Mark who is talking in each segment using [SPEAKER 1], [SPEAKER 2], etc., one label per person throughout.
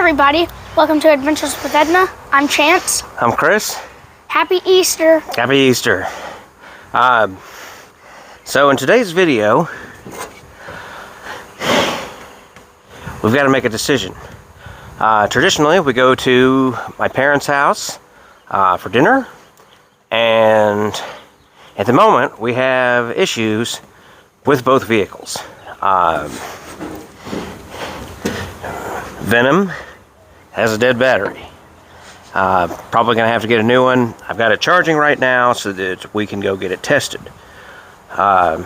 [SPEAKER 1] everybody, welcome to Adventures with Edna. I'm Chance.
[SPEAKER 2] I'm Chris.
[SPEAKER 1] Happy Easter.
[SPEAKER 2] Happy Easter. So in today's video, we've got to make a decision. Traditionally, we go to my parents' house for dinner, and at the moment, we have issues with both vehicles. Venom has a dead battery. Probably going to have to get a new one. I've got it charging right now so that we can go get it tested. The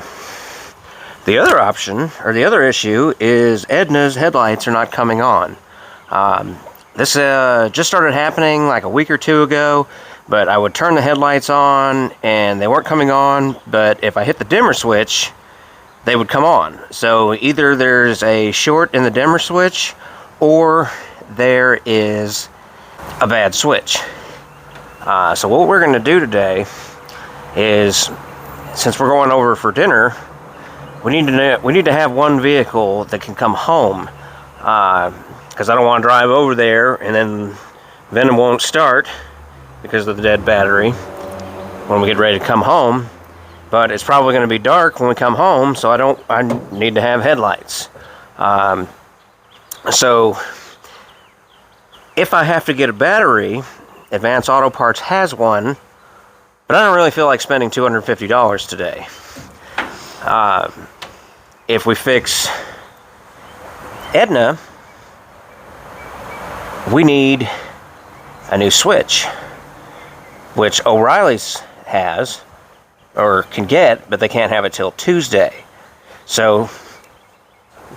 [SPEAKER 2] other option, or the other issue, is Edna's headlights are not coming on. This just started happening like a week or two ago, but I would turn the headlights on and they weren't coming on, but if I hit the dimmer switch, they would come on. So either there's a short in the dimmer switch, or there is a bad switch. So what we're going to do today is, since we're going over for dinner, we need to have one vehicle that can come home, because I don't want to drive over there and then Venom won't start because of the dead battery when we get ready to come home. But it's probably going to be dark when we come home, so I need to have headlights. So if I have to get a battery, Advance Auto Parts has one, but I don't really feel like spending $250 today. If we fix Edna, we need a new switch, which O'Reilly's has, or can get, but they can't have it till Tuesday. So,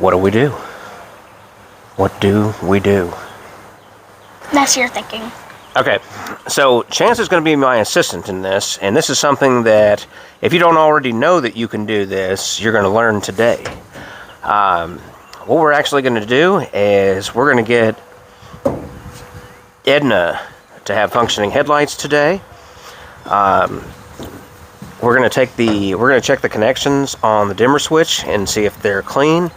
[SPEAKER 2] what do we do? What do we do?
[SPEAKER 1] That's your thinking.
[SPEAKER 2] Okay, so Chance is going to be my assistant in this, and this is something that, if you don't already know that you can do this, you're going to learn today. What we're actually going to do is we're going to get Edna to have functioning headlights today. We're going to check the connections on the dimmer switch and see if they're clean.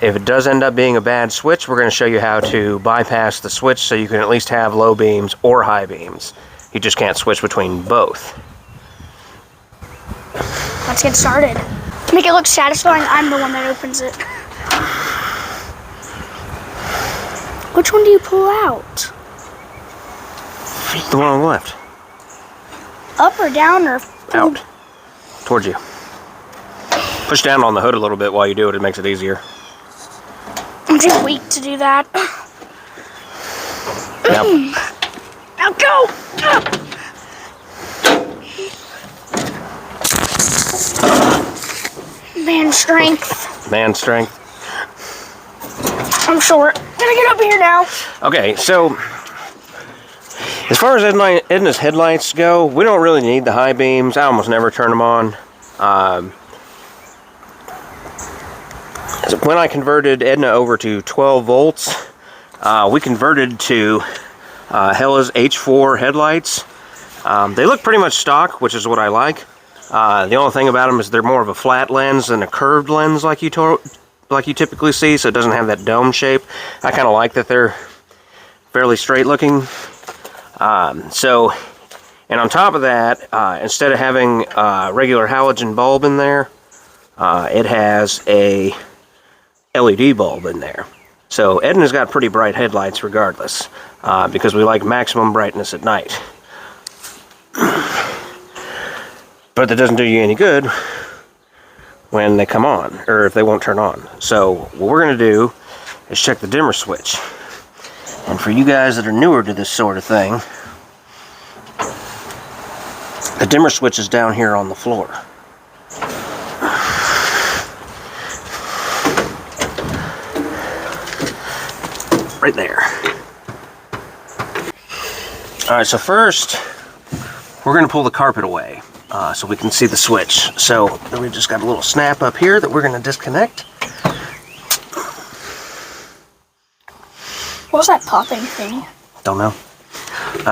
[SPEAKER 2] If it does end up being a bad switch, we're going to show you how to bypass the switch so you can at least have low beams or high beams. You just can't switch between both.
[SPEAKER 1] Let's get started. To make it look satisfying, I'm the one that opens it. Which one do you pull out?
[SPEAKER 2] The one on the left.
[SPEAKER 1] Up or down or...
[SPEAKER 2] Out. Towards you. Push down on the hood a little bit while you do it. It makes it easier.
[SPEAKER 1] I'm too weak to do that.
[SPEAKER 2] Yep.
[SPEAKER 1] Now go! Man strength.
[SPEAKER 2] Man strength.
[SPEAKER 1] I'm short. Gotta get up here now.
[SPEAKER 2] Okay, so as far as Edna's headlights go, we don't really need the high beams. I almost never turn them on. When I converted Edna over to 12 volts, we converted to Hella's H4 headlights. They look pretty much stock, which is what I like. The only thing about them is they're more of a flat lens than a curved lens like you typically see, so it doesn't have that dome shape. I kind of like that they're fairly straight looking. And on top of that, instead of having a regular halogen bulb in there, it has a LED bulb in there. So Edna's got pretty bright headlights regardless, because we like maximum brightness at night. But that doesn't do you any good when they come on, or if they won't turn on. So what we're going to do is check the dimmer switch. And for you guys that are newer to this sort of thing, the dimmer switch is down here on the floor. Right there. Alright, so first, we're going to pull the carpet away so we can see the switch. So then we've just got a little snap up here that we're going to disconnect.
[SPEAKER 1] What's that popping thing?
[SPEAKER 2] Don't know. We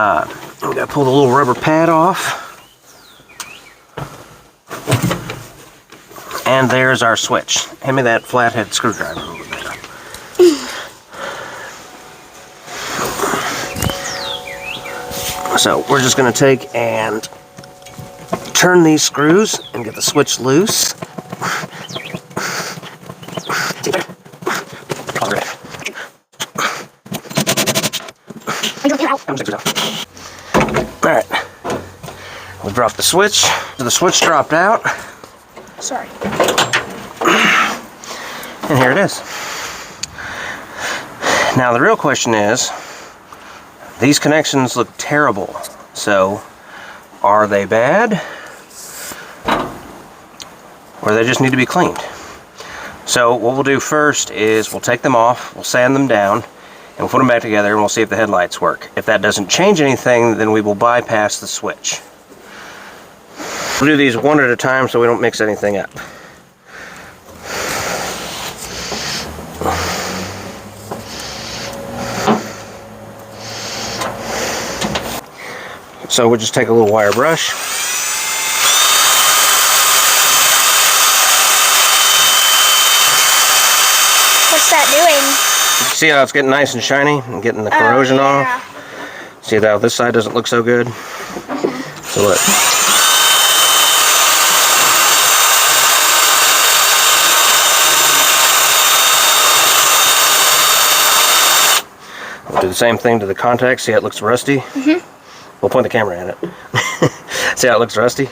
[SPEAKER 2] got to pull the little rubber pad off. And there's our switch. Hand me that flathead screwdriver over there. So we're just going to take and turn these screws and get the switch loose. Alright. We dropped the switch. The switch dropped out.
[SPEAKER 1] Sorry.
[SPEAKER 2] And here it is. Now the real question is, these connections look terrible. So, are they bad? Or they just need to be cleaned? So what we'll do first is we'll take them off, we'll sand them down, and we'll put them back together and we'll see if the headlights work. If that doesn't change anything, then we will bypass the switch. We'll do these one at a time so we don't mix anything up. So we'll just take a little wire brush.
[SPEAKER 1] What's that doing?
[SPEAKER 2] See how it's getting nice and shiny and getting the corrosion off? See how this side doesn't look so good? So look. We'll do the same thing to the contact. See how it looks rusty? We'll point the camera at it. See how it looks rusty?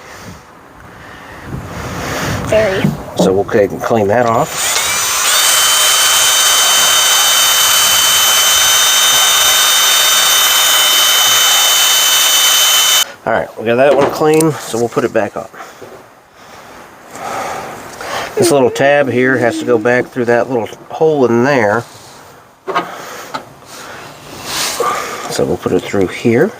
[SPEAKER 1] Very.
[SPEAKER 2] So we'll take and clean that off. Alright, we got that one clean, so we'll put it back on. This little tab here has to go back through that little hole in there. So we'll put it through here.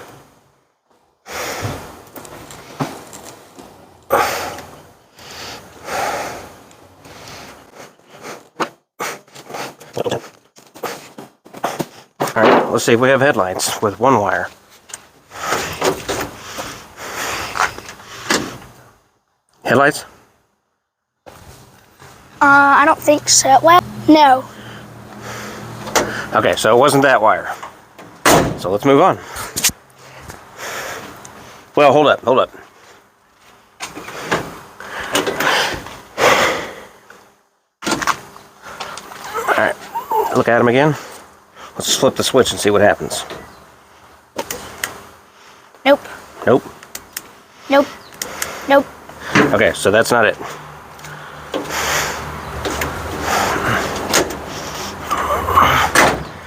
[SPEAKER 2] Alright, let's see if we have headlights with one wire. Headlights?
[SPEAKER 1] I don't think so. Well, no.
[SPEAKER 2] Okay, so it wasn't that wire. So let's move on. Well, hold up. Alright, look at them again. Let's flip the switch and see what happens.
[SPEAKER 1] Nope.
[SPEAKER 2] Nope.
[SPEAKER 1] Nope. Nope.
[SPEAKER 2] Okay, so that's not it.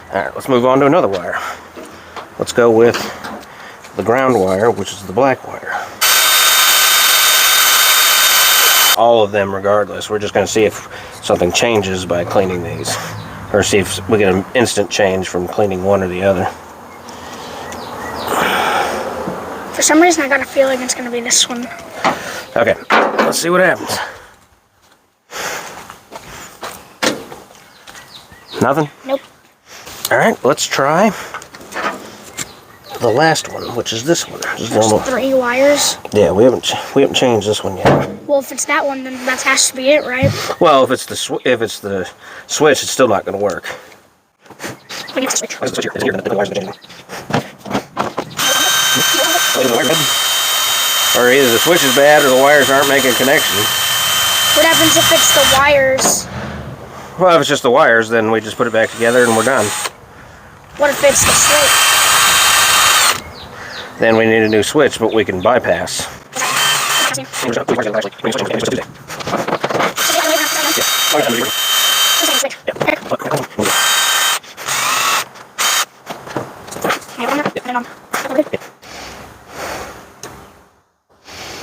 [SPEAKER 2] Alright, let's move on to another wire. Let's go with the ground wire, which is the black wire. All of them regardless. We're just going to see if something changes by cleaning these. Or see if we get an instant change from cleaning one or the other.
[SPEAKER 1] For some reason, I got a feeling it's going to be this one.
[SPEAKER 2] Okay, let's see what happens. Nothing?
[SPEAKER 1] Nope.
[SPEAKER 2] Alright, let's try the last one, which is this one. Just
[SPEAKER 1] There's 3 wires.
[SPEAKER 2] Yeah, we haven't changed this one yet.
[SPEAKER 1] Well, if it's that one, then that has to be it, right?
[SPEAKER 2] Well, if it's the switch, it's still not going to work.
[SPEAKER 1] We need to switch.
[SPEAKER 2] Where's the switch here? Is it here? The wires are changing. Or either the switch is bad or the wires aren't making connection.
[SPEAKER 1] What happens if it's the wires?
[SPEAKER 2] Well, if it's just the wires, then we just put it back together and we're done.
[SPEAKER 1] What if it's the switch?
[SPEAKER 2] Then we need a new switch, but we can bypass.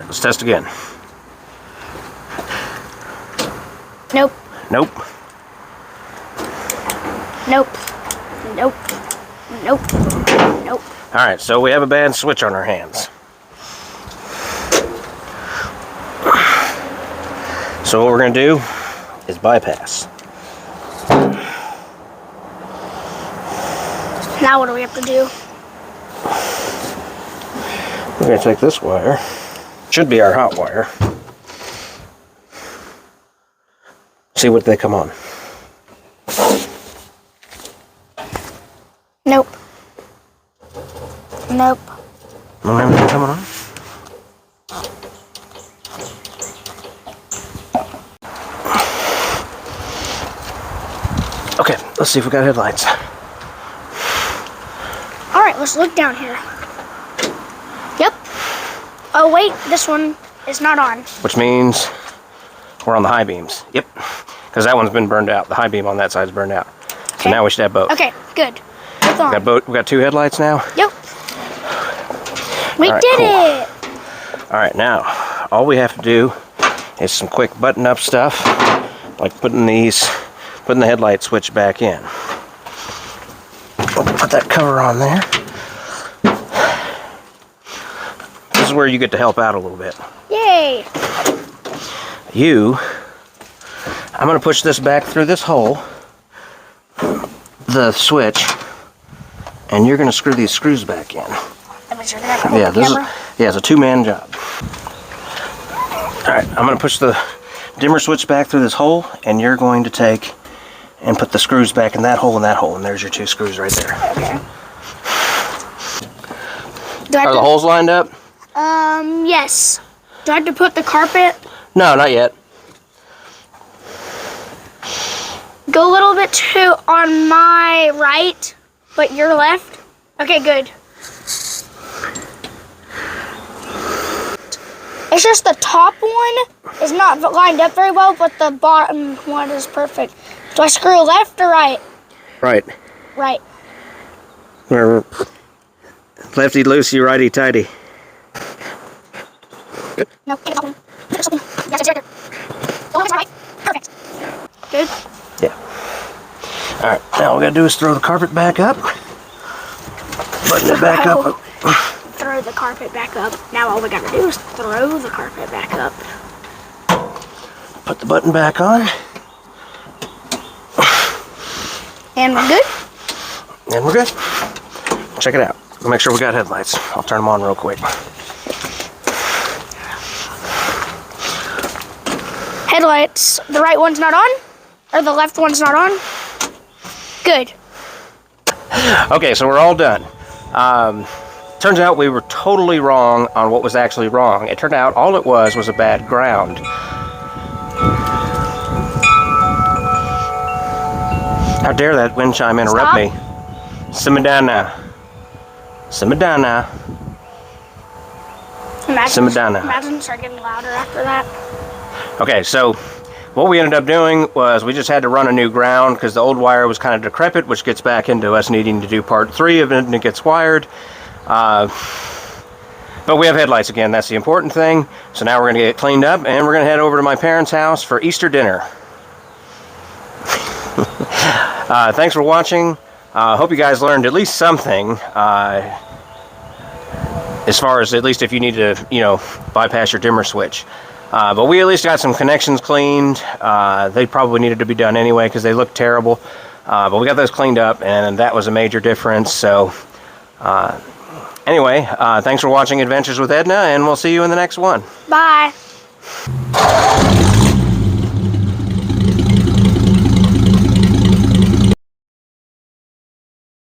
[SPEAKER 2] Let's test again.
[SPEAKER 1] Nope.
[SPEAKER 2] Nope.
[SPEAKER 1] Nope. Nope. Nope. Nope.
[SPEAKER 2] Alright, so we have a bad switch on our hands. So what we're going to do is bypass.
[SPEAKER 1] Now what do we have to do?
[SPEAKER 2] We're going to take this wire. Should be our hot wire. See what they come on.
[SPEAKER 1] Nope. Nope.
[SPEAKER 2] Don't have anything coming on? Okay, let's see if we got headlights.
[SPEAKER 1] Alright, let's look down here. Yep. Oh wait, this one is not on.
[SPEAKER 2] Which means we're on the high beams. Yep. Because that one's been burned out. The high beam on that side's burned out. So now we should have both.
[SPEAKER 1] Okay, good. It's on.
[SPEAKER 2] We got 2 headlights now?
[SPEAKER 1] Yep. We did it!
[SPEAKER 2] Alright, now, all we have to do is some quick button-up stuff, like putting the headlight switch back in. We'll put that cover on there. This is where you get to help out a little bit.
[SPEAKER 1] Yay!
[SPEAKER 2] I'm going to push this back through this hole, the switch, and you're going to screw these screws back in. Yeah, it's a 2-man job. Alright, I'm going to push the dimmer switch back through this hole, and you're going to take and put the screws back in that hole and that hole, and there's your 2 screws right there.
[SPEAKER 1] Okay.
[SPEAKER 2] Are the holes lined up?
[SPEAKER 1] Yes. Do I have to put the carpet?
[SPEAKER 2] No, not yet.
[SPEAKER 1] Go a little bit too on my right, but your left. Okay, good. It's just the top one is not lined up very well, but the bottom one is perfect. Do I screw left or right?
[SPEAKER 2] Right.
[SPEAKER 1] Right.
[SPEAKER 2] Lefty loosey, righty tighty.
[SPEAKER 1] No, perfect. Good.
[SPEAKER 2] Yeah. Alright, now all we gotta do is throw the carpet back up. Button it back up.
[SPEAKER 1] Throw the carpet back up. Now all we gotta do is throw the carpet back up.
[SPEAKER 2] Put the button back on.
[SPEAKER 1] And we're good?
[SPEAKER 2] And we're good. Check it out. We'll make sure we got headlights. I'll turn them on real quick.
[SPEAKER 1] Headlights. The right one's not on? Or the left one's not on? Good.
[SPEAKER 2] Okay, so we're all done. Turns out we were totally wrong on what was actually wrong. It turned out all it was a bad ground. How dare that wind chime interrupt me? Simmer down now. Simmer down now. Simmer down now.
[SPEAKER 1] Imagine start getting louder after that.
[SPEAKER 2] Okay, so what we ended up doing was we just had to run a new ground because the old wire was kind of decrepit, which gets back into us needing to do part 3 of it, and it gets wired. But we have headlights again, that's the important thing. So now we're going to get it cleaned up, and we're going to head over to my parents' house for Easter dinner. Thanks for watching. Hope you guys learned at least something. As far as at least if you need to, bypass your dimmer switch. But we at least got some connections cleaned. They probably needed to be done anyway because they looked terrible. But we got those cleaned up, and that was a major difference. So anyway, thanks for watching Adventures with Edna, and we'll see you in the next one.
[SPEAKER 1] Bye.